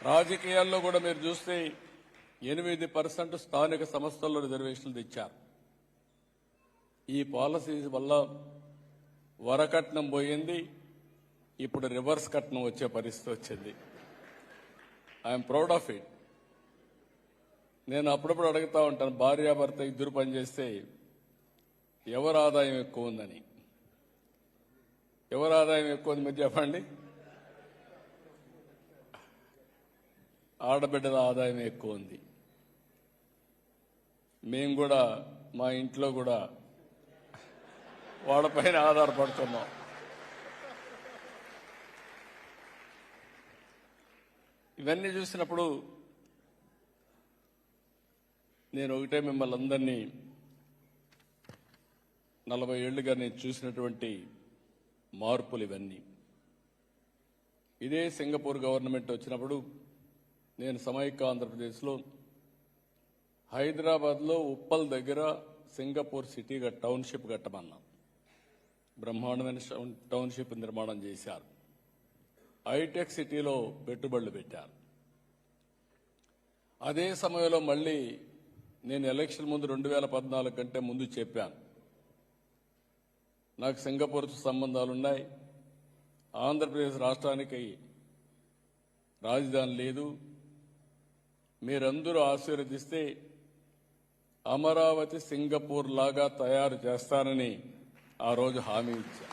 రాజకీయాల్లో కూడా మీరు చూస్తే 8% స్థానిక సంస్థల్లో రిజర్వేషన్లు తెచ్చారు. ఈ పాలసీస్ వల్ల వరకట్నం పోయింది, ఇప్పుడు రివర్స్ కట్నం వచ్చే పరిస్థితి వచ్చింది. I'm proud of it. నేను అప్పుడప్పుడు అడుగుతా ఉంటాను, భార్యాభర్త ఇద్దరు పనిచేస్తే ఎవరి ఆదాయం ఎక్కువ ఉందని. ఎవరి ఆదాయం ఎక్కువ ఉంది మీరు చెప్పండి? ఆడబిడ్డల ఆదాయం ఎక్కువ ఉంది. మేము కూడా మా ఇంట్లో కూడా వాళ్ళపైన ఆధారపడుతున్నాం. ఇవన్నీ చూసినప్పుడు నేను ఒకటే మిమ్మల్ని అందరినీ 40 ఏళ్లుగా నేను చూసినటువంటి మార్పులు ఇవన్నీ. ఇదే సింగపూర్ గవర్నమెంట్ వచ్చినప్పుడు నేను సమైక్య ఆంధ్రప్రదేశ్లో హైదరాబాద్లో ఉప్పల్ దగ్గర సింగపూర్ సిటీ టౌన్షిప్ కట్టమన్నాం. బ్రహ్మాండమైన టౌన్షిప్ నిర్మాణం చేశారు. హైటెక్ సిటీలో పెట్టుబడులు పెట్టారు. అదే సమయంలో మళ్ళీ నేను ఎలక్షన్ ముందు 2014 కంటే ముందు చెప్పాను, నాకు సింగపూర్తో సంబంధాలున్నాయి, ఆంధ్రప్రదేశ్ రాష్ట్రానికి రాజధాని లేదు, మీరందరూ ఆశీర్వదిస్తే అమరావతి సింగపూర్ లాగా తయారు చేస్తానని ఆ రోజు హామీ ఇచ్చాను.